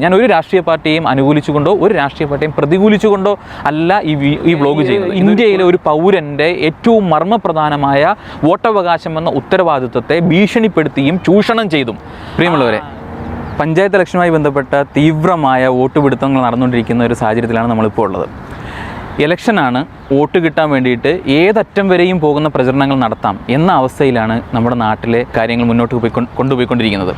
ഞാൻ ഒരു രാഷ്ട്രീയ പാർട്ടിയും അനുകൂലിച്ചുകൊണ്ടോ ഒരു രാഷ്ട്രീയ പാർട്ടിയും പ്രതികൂലിച്ചുകൊണ്ടോ അല്ല ഈ വ്ലോഗ് ചെയ്യുന്നത്. ഇന്ത്യയിലെ ഒരു പൗരൻ്റെ ഏറ്റവും മർമ്മപ്രധാനമായ വോട്ടവകാശം എന്ന ഉത്തരവാദിത്വത്തെ ഭീഷണിപ്പെടുത്തിയും ചൂഷണം ചെയ്തും. പ്രിയമുള്ളവരെ, പഞ്ചായത്ത് ഇലക്ഷനുമായി ബന്ധപ്പെട്ട തീവ്രമായ വോട്ടുപിടുത്തങ്ങൾ നടന്നുകൊണ്ടിരിക്കുന്ന ഒരു സാഹചര്യത്തിലാണ് നമ്മളിപ്പോൾ ഉള്ളത്. ഇലക്ഷനാണ്, വോട്ട് കിട്ടാൻ വേണ്ടിയിട്ട് ഏതറ്റം വരെയും പോകുന്ന പ്രചരണങ്ങൾ നടത്താം എന്ന അവസ്ഥയിലാണ് നമ്മുടെ നാട്ടിലെ കാര്യങ്ങൾ മുന്നോട്ട് കൊണ്ടുപോയിക്കൊണ്ടിരിക്കുന്നത്.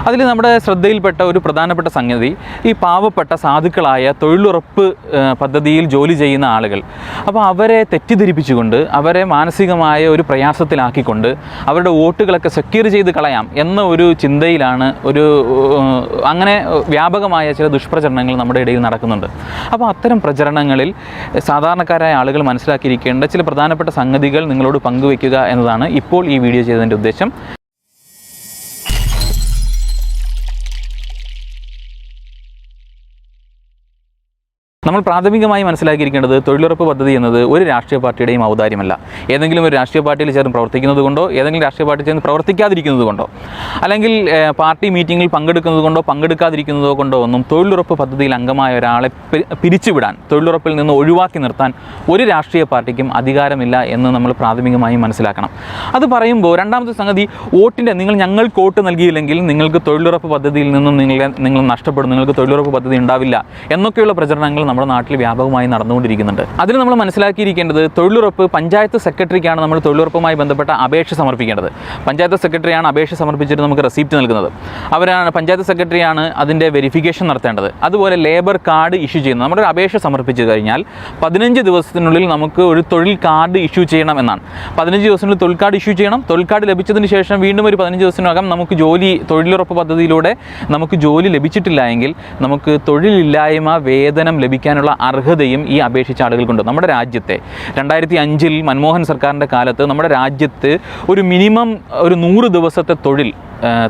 അതിൽ നമ്മുടെ ശ്രദ്ധയിൽപ്പെട്ട ഒരു പ്രധാനപ്പെട്ട സംഗതി ഈ പാവപ്പെട്ട സാധുക്കളായ തൊഴിലുറപ്പ് പദ്ധതിയിൽ ജോലി ചെയ്യുന്ന ആളുകൾ. അപ്പോൾ അവരെ തെറ്റിദ്ധരിപ്പിച്ചുകൊണ്ട് അവരെ മാനസികമായ ഒരു പ്രയാസത്തിലാക്കിക്കൊണ്ട് അവരുടെ വോട്ടുകളൊക്കെ സെക്യൂർ ചെയ്ത് കളയാം എന്ന ഒരു ചിന്തയിലാണ് അങ്ങനെ വ്യാപകമായ ചില ദുഷ്പ്രചരണങ്ങൾ നമ്മുടെ ഇടയിൽ നടക്കുന്നുണ്ട്. അപ്പോൾ അത്തരം പ്രചരണങ്ങളിൽ സാധാരണക്കാരായ ആളുകൾ മനസ്സിലാക്കിയിരിക്കേണ്ട ചില പ്രധാനപ്പെട്ട സംഗതികൾ നിങ്ങളോട് പങ്കുവയ്ക്കുക എന്നതാണ് ഇപ്പോൾ ഈ വീഡിയോ ചെയ്തതിൻ്റെ ഉദ്ദേശം. നമ്മൾ പ്രാഥമികമായി മനസ്സിലാക്കിയിരിക്കേണ്ടത് തൊഴിലുറപ്പ് പദ്ധതി എന്നത് ഒരു രാഷ്ട്രീയ പാർട്ടിയുടെയും ഔദാര്യമല്ല. ഏതെങ്കിലും ഒരു രാഷ്ട്രീയ പാർട്ടിയിൽ ചേർന്ന് പ്രവർത്തിക്കുന്നത് കൊണ്ടോ ഏതെങ്കിലും രാഷ്ട്രീയ പാർട്ടി ചേർന്ന് പ്രവർത്തിക്കാതിരിക്കുന്നത് കൊണ്ടോ അല്ലെങ്കിൽ പാർട്ടി മീറ്റിങ്ങിൽ പങ്കെടുക്കുന്നത് കൊണ്ടോ പങ്കെടുക്കാതിരിക്കുന്നതോ കൊണ്ടോ ഒന്നും തൊഴിലുറപ്പ് പദ്ധതിയിൽ അംഗമായ ഒരാളെ പിരിച്ചുവിടാൻ, തൊഴിലുറപ്പിൽ നിന്ന് ഒഴിവാക്കി നിർത്താൻ ഒരു രാഷ്ട്രീയ പാർട്ടിക്കും അധികാരമില്ല എന്ന് നമ്മൾ പ്രാഥമികമായി മനസ്സിലാക്കണം. അത് പറയുമ്പോൾ രണ്ടാമത്തെ സംഗതി, ഞങ്ങൾക്ക് വോട്ട് നൽകിയില്ലെങ്കിൽ നിങ്ങൾക്ക് തൊഴിലുറപ്പ് പദ്ധതിയിൽ നിന്നും നിങ്ങൾ നഷ്ടപ്പെടും, നിങ്ങൾക്ക് തൊഴിലുറപ്പ് പദ്ധതി ഉണ്ടാവില്ല എന്നൊക്കെയുള്ള പ്രചരണങ്ങൾ നമ്മുടെ നാട്ടിൽ വ്യാപകമായി നടന്നുകൊണ്ടിരിക്കുന്നുണ്ട്. അതിൽ നമ്മൾ മനസ്സിലാക്കിയിരിക്കേണ്ടത്, തൊഴിലുറപ്പ് പഞ്ചായത്ത് സെക്രട്ടറിക്കാണ് നമ്മൾ തൊഴിലുറപ്പുമായി ബന്ധപ്പെട്ട അപേക്ഷ സമർപ്പിക്കേണ്ടത്. പഞ്ചായത്ത് സെക്രട്ടറിയാണ് അപേക്ഷ സമർപ്പിച്ചിട്ട് നമുക്ക് റെസിപ്റ്റ് നൽകുന്നത്. പഞ്ചായത്ത് സെക്രട്ടറിയാണ് അതിൻ്റെ വെരിഫിക്കേഷൻ നടത്തേണ്ടത്. അതുപോലെ ലേബർ കാർഡ് ഇഷ്യൂ ചെയ്യുന്നത്. നമ്മുടെ ഒരു അപേക്ഷ സമർപ്പിച്ചു കഴിഞ്ഞാൽ 15 ദിവസത്തിനുള്ളിൽ നമുക്ക് ഒരു തൊഴിൽ കാർഡ് ഇഷ്യൂ ചെയ്യണം എന്നാണ്. 15 ദിവസത്തിനുള്ളിൽ തൊഴിൽ കാർഡ് ഇഷ്യൂ ചെയ്യണം. തൊഴിൽ കാർഡ് ലഭിച്ചതിന് ശേഷം വീണ്ടും ഒരു 15 ദിവസത്തിനകം നമുക്ക് തൊഴിലുറപ്പ് പദ്ധതിയിലൂടെ നമുക്ക് ജോലി ലഭിച്ചിട്ടില്ല എങ്കിൽ നമുക്ക് തൊഴിലില്ലായ്മ വേതനം ലഭിക്കാനുള്ള അർഹതയും ഈ അപേക്ഷിച്ച ആളുകൾക്കുണ്ട്. നമ്മുടെ രാജ്യത്തെ 2005 മൻമോഹൻ സർക്കാരിൻ്റെ കാലത്ത് നമ്മുടെ രാജ്യത്ത് ഒരു മിനിമം ഒരു 100 ദിവസത്തെ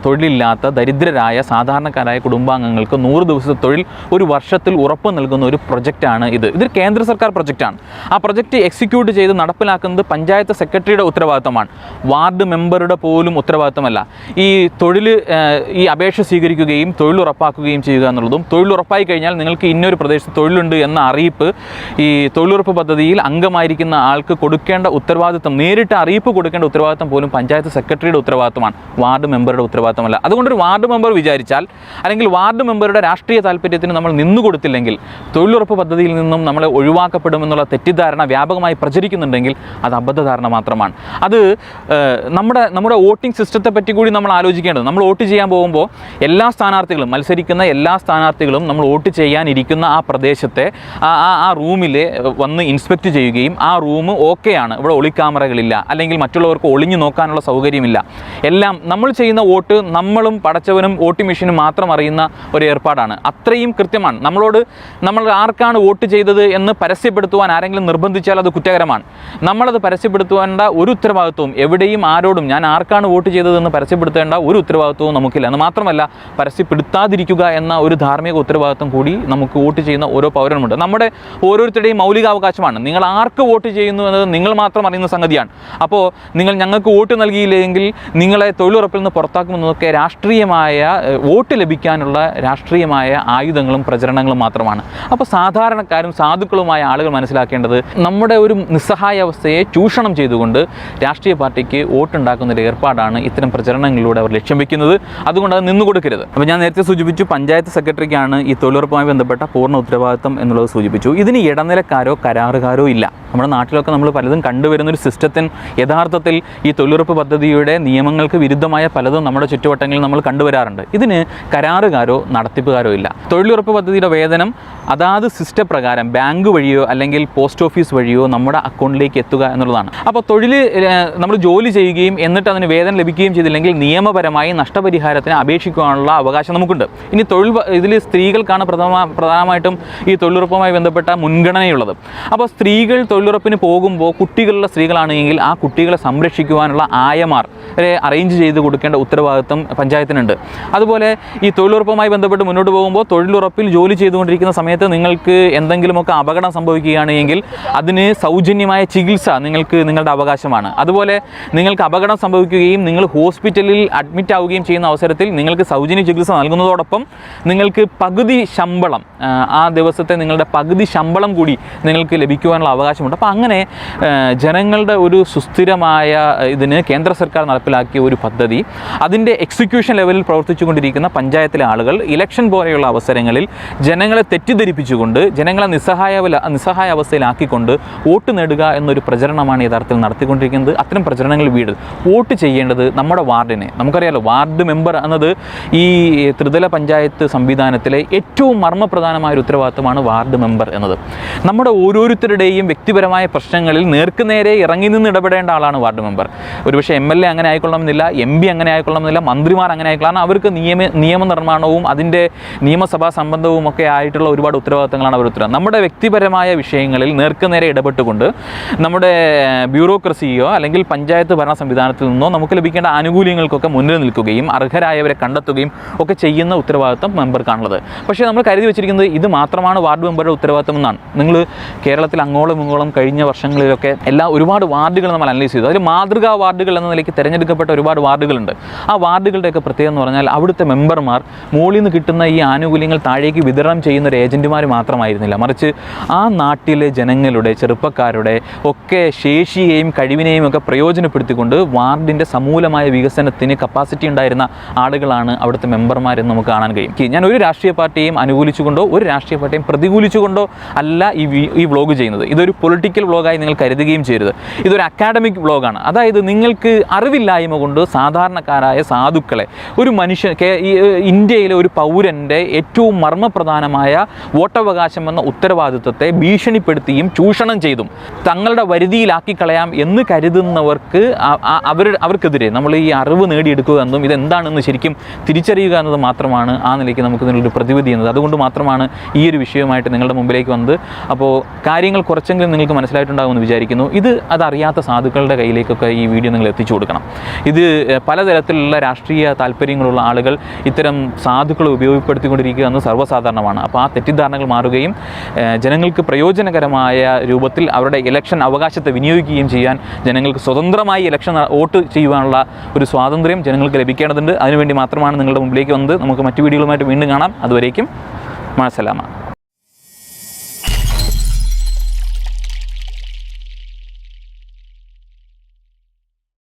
തൊഴിലില്ലാത്ത ദരിദ്രരായ സാധാരണക്കാരായ കുടുംബാംഗങ്ങൾക്ക് 100 ദിവസത്തെ തൊഴിൽ ഒരു വർഷത്തിൽ ഉറപ്പ് നൽകുന്ന ഒരു പ്രൊജക്റ്റാണ് ഇതൊരു കേന്ദ്ര സർക്കാർ പ്രൊജക്റ്റാണ്. ആ പ്രൊജക്റ്റ് എക്സിക്യൂട്ട് ചെയ്ത് നടപ്പിലാക്കുന്നത് പഞ്ചായത്ത് സെക്രട്ടറിയുടെ ഉത്തരവാദിത്തമാണ്, വാർഡ് മെമ്പറുടെ പോലും ഉത്തരവാദിത്തമല്ല. ഈ അപേക്ഷ സ്വീകരിക്കുകയും തൊഴിൽ ഉറപ്പാക്കുകയും ചെയ്യുക എന്നുള്ളതും, തൊഴിൽ ഉറപ്പായി കഴിഞ്ഞാൽ നിങ്ങൾക്ക് ഇന്നൊരു പ്രദേശത്ത് തൊഴിലുണ്ട് എന്ന അറിയിപ്പ് ഈ തൊഴിലുറപ്പ് പദ്ധതിയിൽ അംഗമായിരിക്കുന്ന ആൾക്ക് കൊടുക്കേണ്ട ഉത്തരവാദിത്തം, നേരിട്ട് അറിയിപ്പ് കൊടുക്കേണ്ട ഉത്തരവാദിത്തം പോലും പഞ്ചായത്ത് സെക്രട്ടറിയുടെ ഉത്തരവാദിത്തമാണ്, വാർഡ് മെമ്പറുടെ ഉത്തരവാദിത്തമല്ല. അതുകൊണ്ടൊരു വാർഡ് മെമ്പർ വിചാരിച്ചാൽ, അല്ലെങ്കിൽ വാർഡ് മെമ്പറുടെ രാഷ്ട്രീയ താല്പര്യത്തിന് നമ്മൾ നിന്നുകൊടുത്തില്ലെങ്കിൽ തൊഴിലുറപ്പ് പദ്ധതിയിൽ നിന്നും നമ്മളെ ഒഴിവാക്കപ്പെടുമെന്നുള്ള തെറ്റിദ്ധാരണ വ്യാപകമായി പ്രചരിക്കുന്നുണ്ടെങ്കിൽ അത് അബദ്ധധാരണ മാത്രമാണ്. അത് നമ്മുടെ വോട്ടിംഗ് സിസ്റ്റത്തെ പറ്റി കൂടി നമ്മൾ ആലോചിക്കേണ്ടത്. നമ്മൾ വോട്ട് ചെയ്യാൻ പോകുമ്പോൾ മത്സരിക്കുന്ന എല്ലാ സ്ഥാനാർത്ഥികളും നമ്മൾ വോട്ട് ചെയ്യാനിരിക്കുന്ന ആ പ്രദേശത്തെ ആ റൂമിൽ വന്ന് ഇൻസ്പെക്ട് ചെയ്യുകയും ആ റൂം ഓക്കെയാണ്, ഇവിടെ ഒളിക്യാമറകളില്ല, അല്ലെങ്കിൽ മറ്റുള്ളവർക്ക് ഒളിഞ്ഞു നോക്കാനുള്ള സൗകര്യമില്ല, എല്ലാം നമ്മൾ ചെയ്യുന്ന വോട്ട് നമ്മളും പടച്ചവനും വോട്ടിംഗ് മെഷീനും മാത്രം അറിയുന്ന ഒരു ഏർപ്പാടാണ്. അത്രയും കൃത്യമാണ്. നമ്മൾ ആർക്കാണ് വോട്ട് ചെയ്തത് എന്ന് പരസ്യപ്പെടുത്തുവാൻ ആരെങ്കിലും നിർബന്ധിച്ചാൽ അത് കുറ്റകരമാണ്. നമ്മളത് പരസ്യപ്പെടുത്തേണ്ട ഒരു ഉത്തരവാദിത്വവും എവിടെയും ആരോടും ഞാൻ ആർക്കാണ് വോട്ട് ചെയ്തതെന്ന് പരസ്യപ്പെടുത്തേണ്ട ഒരു ഉത്തരവാദിത്വവും നമുക്കില്ല. എന്ന് മാത്രമല്ല, പരസ്യപ്പെടുത്താതിരിക്കുക എന്ന ഒരു ധാർമ്മിക ഉത്തരവാദിത്വം കൂടി നമുക്ക് വോട്ട് ചെയ്യുന്ന ഓരോ പൗരനുമുണ്ട്. നമ്മുടെ ഓരോരുത്തരുടെയും മൗലികാവകാശമാണ്. നിങ്ങൾ ആർക്ക് വോട്ട് ചെയ്യുന്നു എന്നത് നിങ്ങൾ മാത്രം അറിയുന്ന സംഗതിയാണ്. അപ്പോൾ ഞങ്ങൾക്ക് വോട്ട് നൽകിയില്ലെങ്കിൽ നിങ്ങളെ തൊഴിലുറപ്പിൽ നിന്ന് പുറത്താക്കുമെന്നതൊക്കെ രാഷ്ട്രീയമായ വോട്ട് ലഭിക്കാനുള്ള രാഷ്ട്രീയമായ ആയുധങ്ങളും പ്രചരണങ്ങളും മാത്രമാണ്. അപ്പോൾ സാധാരണക്കാരും സാധുക്കളുമായ ആളുകൾ മനസ്സിലാക്കേണ്ടത്, നമ്മുടെ ഒരു നിസ്സഹായ അവസ്ഥയെ ചൂഷണം ചെയ്തുകൊണ്ട് രാഷ്ട്രീയ പാർട്ടിക്ക് വോട്ടുണ്ടാക്കുന്ന ഒരു ഏർപ്പാടാണ് ഇത്തരം പ്രചരണങ്ങളിലൂടെ അവർ ലക്ഷ്യം വെക്കുന്നത്. അതുകൊണ്ട് അത് നിന്നുകൊടുക്കരുത്. അപ്പോൾ ഞാൻ നേരത്തെ സൂചിപ്പിച്ചു, പഞ്ചായത്ത് സെക്രട്ടറിക്കാണ് ഈ തൊഴിലുറപ്പുമായി ബന്ധപ്പെട്ട പൂർണ്ണ ഉത്തരവാദിത്തം എന്നുള്ളത് സൂചിപ്പിച്ചു. ഇതിന് ഇടനിലക്കാരോ കരാറുകാരോ ഇല്ല. നമ്മുടെ നാട്ടിലൊക്കെ നമ്മൾ പലതും കണ്ടുവരുന്നൊരു സിസ്റ്റത്തിന് യഥാർത്ഥത്തിൽ ഈ തൊഴിലുറപ്പ് പദ്ധതിയുടെ നിയമങ്ങൾക്ക് വിരുദ്ധമായ പലതും നമ്മുടെ ചുറ്റുവട്ടങ്ങളിൽ നമ്മൾ കണ്ടുവരാറുണ്ട്. ഇതിന് കരാറുകാരോ നടത്തിപ്പുകാരോ ഇല്ല. തൊഴിലുറപ്പ് പദ്ധതിയുടെ വേതനം അതാത് സിസ്റ്റം പ്രകാരം ബാങ്ക് വഴിയോ അല്ലെങ്കിൽ പോസ്റ്റ് ഓഫീസ് വഴിയോ നമ്മുടെ അക്കൗണ്ടിലേക്ക് എത്തുക എന്നുള്ളതാണ്. അപ്പോൾ നമ്മൾ ജോലി ചെയ്യുകയും എന്നിട്ട് അതിന് വേതനം ലഭിക്കുകയും ചെയ്തില്ലെങ്കിൽ നിയമപരമായി നഷ്ടപരിഹാരത്തിന് അപേക്ഷിക്കാനുള്ള അവകാശം നമുക്കുണ്ട്. ഇനി ഇതിൽ സ്ത്രീകൾക്കാണ് പ്രധാനമായിട്ടും ഈ തൊഴിലുറപ്പുമായി ബന്ധപ്പെട്ട മുൻഗണനയുള്ളത്. അപ്പോൾ സ്ത്രീകൾ തൊഴിലുറപ്പിന് പോകുമ്പോൾ കുട്ടികളുള്ള സ്ത്രീകളാണെങ്കിൽ ആ കുട്ടികളെ സംരക്ഷിക്കുവാനുള്ള ആയമാരെ അറേഞ്ച് ചെയ്ത് കൊടുക്കേണ്ട ഉത്തരവാദിത്വം പഞ്ചായത്തിനുണ്ട്. അതുപോലെ ഈ തൊഴിലുറപ്പുമായി ബന്ധപ്പെട്ട് മുന്നോട്ട് പോകുമ്പോൾ തൊഴിലുറപ്പിൽ ജോലി ചെയ്തുകൊണ്ടിരിക്കുന്ന സമയത്ത് സമയത്ത് നിങ്ങൾക്ക് എന്തെങ്കിലുമൊക്കെ അപകടം സംഭവിക്കുകയാണ് എങ്കിൽ അതിന് സൗജന്യമായ ചികിത്സ നിങ്ങൾക്ക് നിങ്ങളുടെ അവകാശമാണ്. അതുപോലെ നിങ്ങൾക്ക് അപകടം സംഭവിക്കുകയും നിങ്ങൾ ഹോസ്പിറ്റലിൽ അഡ്മിറ്റ് ആവുകയും ചെയ്യുന്ന അവസരത്തിൽ നിങ്ങൾക്ക് സൗജന്യ ചികിത്സ നൽകുന്നതോടൊപ്പം നിങ്ങൾക്ക് പകുതി ശമ്പളം, ആ ദിവസത്തെ നിങ്ങളുടെ പകുതി ശമ്പളം കൂടി നിങ്ങൾക്ക് ലഭിക്കുവാനുള്ള അവകാശമുണ്ട്. അപ്പോൾ അങ്ങനെ ജനങ്ങളുടെ ഒരു സുസ്ഥിരമായ ഇതിന് കേന്ദ്ര സർക്കാർ നടപ്പിലാക്കിയ ഒരു പദ്ധതി, അതിൻ്റെ എക്സിക്യൂഷൻ ലെവലിൽ പ്രവർത്തിച്ചുകൊണ്ടിരിക്കുന്ന പഞ്ചായത്തിലെ ആളുകൾ ഇലക്ഷൻ പോലെയുള്ള അവസരങ്ങളിൽ ജനങ്ങളെ തെറ്റിദ്ധരിപ്പിച്ചുകൊണ്ട് ജനങ്ങളെ നിസ്സഹായ അവസ്ഥയിലാക്കിക്കൊണ്ട് വോട്ട് നേടുക എന്നൊരു പ്രചരണമാണ് യഥാർത്ഥത്തിൽ നടത്തിക്കൊണ്ടിരിക്കുന്നത്. അത്തരം പ്രചരണങ്ങൾ വോട്ട് ചെയ്യേണ്ടത് നമ്മുടെ വാർഡിനെ, നമുക്കറിയാലോ വാർഡ് മെമ്പർ എന്നത് ഈ ത്രിതല പഞ്ചായത്ത് സംവിധാനത്തിലെ ഏറ്റവും മർമ്മപ്രധാനമായ ഒരു ഉത്തരവാദിത്തമാണ് വാർഡ് മെമ്പർ എന്നത്. നമ്മുടെ ഓരോരുത്തരുടെയും വ്യക്തിപരമായ പ്രശ്നങ്ങളിൽ നേർക്കുനേരെ ഇറങ്ങി നിന്ന് ഇടപെടേണ്ട ആളാണ് വാർഡ് മെമ്പർ. ഒരുപക്ഷെ MLA അങ്ങനെ ആയിക്കൊള്ളണമെന്നില്ല, MP അങ്ങനെ ആയിക്കൊള്ളണമെന്നില്ല, മന്ത്രിമാർ അങ്ങനെ ആയിക്കൊള്ളാം. കാരണം അവർക്ക് നിയമനിർമ്മാണവും അതിൻ്റെ നിയമസഭാ സംബന്ധവും ഒക്കെ ആയിട്ടുള്ള ഒരുപാട് ഉത്തരവാദിത്തങ്ങളാണ് അവർ നമ്മുടെ വ്യക്തിപരമായ വിഷയങ്ങളിൽ നേർക്കുനേരെ ഇടപെട്ടുകൊണ്ട് നമ്മുടെ ബ്യൂറോക്രസിയോ അല്ലെങ്കിൽ പഞ്ചായത്ത് ഭരണ സംവിധാനത്തിൽ നിന്നോ നമുക്ക് ലഭിക്കേണ്ട ആനുകൂല്യങ്ങൾക്കൊക്കെ മുന്നിൽ നിൽക്കുകയും അർഹരായവരെ കണ്ടെത്തുകയും ഒക്കെ ചെയ്യുന്ന ഉത്തരവാദിത്തം മെമ്പർക്കാണുള്ളത്. പക്ഷേ നമ്മൾ കരുതി വെച്ചിരിക്കുന്നത് ഇത് മാത്രമാണ് വാർഡ് മെമ്പറുടെ ഉത്തരവാദിത്തം എന്നാണ്. നിങ്ങൾ കേരളത്തിൽ അങ്ങോളം ഇങ്ങോളം കഴിഞ്ഞ വർഷങ്ങളിലൊക്കെ ഒരുപാട് വാർഡുകൾ നമ്മൾ അനലൈസ് ചെയ്തു. അതിൽ മാതൃകാ വാർഡുകൾ എന്ന നിലയ്ക്ക് തിരഞ്ഞെടുക്കപ്പെട്ട ഒരുപാട് വാർഡുകളുണ്ട്. ആ വാർഡുകളുടെയൊക്കെ പ്രത്യേകത എന്ന് പറഞ്ഞാൽ അവിടുത്തെ മെമ്പർമാർ മുകളിൽ നിന്ന് കിട്ടുന്ന ഈ ആനുകൂല്യങ്ങൾ താഴേക്ക് വിതരണം ചെയ്യുന്ന ഒരു ഏജൻറ്റുമാർ മാത്രമായിരുന്നില്ല, മറിച്ച് ആ നാട്ടിലെ ജനങ്ങളുടെ, ചെറുപ്പക്കാരുടെ ഒക്കെ ശേഷിയെയും കഴിവിനെയും ഒക്കെ പ്രയോജനപ്പെടുത്തിക്കൊണ്ട് വാർഡിൻ്റെ സമൂലമായ വികസനത്തിന് കപ്പാസിറ്റി ഉണ്ടായിരുന്ന ആളുകളാണ് അവിടുത്തെ മെമ്പർമാരെന്ന് നമുക്ക് കാണാൻ കഴിയും. ഞാൻ ഒരു രാഷ്ട്രീയ പാർട്ടിയെയും അനുകൂലിച്ചുകൊണ്ടോ ഒരു രാഷ്ട്രീയ പാർട്ടിയും പ്രതികൂലിച്ചുകൊണ്ടോ അല്ല ഈ വ്ളോഗ് ചെയ്യുന്നത്. ഇതൊരു പൊളിറ്റിക്കൽ വ്ളോഗായി നിങ്ങൾ കരുതുകയും ചെയ്യരുത്. ഇതൊരു അക്കാഡമിക് വ്ളോഗാണ്. അതായത് നിങ്ങൾക്ക് അറിവില്ലായ്മ കൊണ്ട് സാധാരണക്കാരായ സാധുക്കളെ, ഒരു മനുഷ്യൻ, ഇന്ത്യയിലെ ഒരു പൗരൻ്റെ ഏറ്റവും മർമ്മപ്രധാനമായ വോട്ടവകാശം എന്ന ഉത്തരവാദിത്വത്തെ ഭീഷണിപ്പെടുത്തിയും ചൂഷണം ചെയ്തും തങ്ങളുടെ വരുതിയിലാക്കി കളയാം എന്ന് കരുതുന്നവർക്ക് അവർക്കെതിരെ നമ്മൾ ഈ അറിവ് നേടിയെടുക്കുക എന്നും ഇതെന്താണെന്ന് ശരിക്കും തിരിച്ചറിയുക എന്നത് മാത്രമാണ് ആ നിലയ്ക്ക് നമുക്ക് ഇതിനൊരു പ്രതിവിധി എന്നത്. അതുകൊണ്ട് മാത്രമാണ് ഈ ഒരു വിഷയവുമായിട്ട് നിങ്ങളുടെ മുമ്പിലേക്ക് വന്നത്. അപ്പോൾ കാര്യങ്ങൾ കുറച്ചെങ്കിലും നിങ്ങൾക്ക് മനസ്സിലായിട്ടുണ്ടാകുമെന്ന് വിചാരിക്കുന്നു. അതറിയാത്ത സാധുക്കളുടെ കയ്യിലേക്കൊക്കെ ഈ വീഡിയോ നിങ്ങൾ എത്തിച്ചു കൊടുക്കണം. ഇത് പലതരത്തിലുള്ള രാഷ്ട്രീയ താല്പര്യങ്ങളുള്ള ആളുകൾ ഇത്തരം സാധുക്കളെ ഉപയോഗപ്പെടുത്തിക്കൊണ്ടിരിക്കുക എന്ന് സർവ്വസാധാരണമാണ്. അപ്പോൾ ആ തെറ്റിദ്ധാരണകൾ മാറുകയും ജനങ്ങൾക്ക് പ്രയോജനകരമായ രൂപത്തിൽ അവരുടെ ഇലക്ഷൻ അവകാശത്തെ വിനിയോഗിക്കുകയും ചെയ്യാൻ ജനങ്ങൾക്ക് സ്വതന്ത്രമായി ഇലക്ഷൻ വോട്ട് ചെയ്യുവാനുള്ള ഒരു സ്വാതന്ത്ര്യം ജനങ്ങൾക്ക് ലഭിക്കേണ്ടതുണ്ട്. അതിനുവേണ്ടി മാത്രമാണ് നിങ്ങളുടെ മുമ്പിലേക്ക് വന്നത്. നമുക്ക് മറ്റു വീഡിയോകളുമായിട്ട് വീണ്ടും കാണാം. അതുവരേക്കും മഅസ്സലാമ.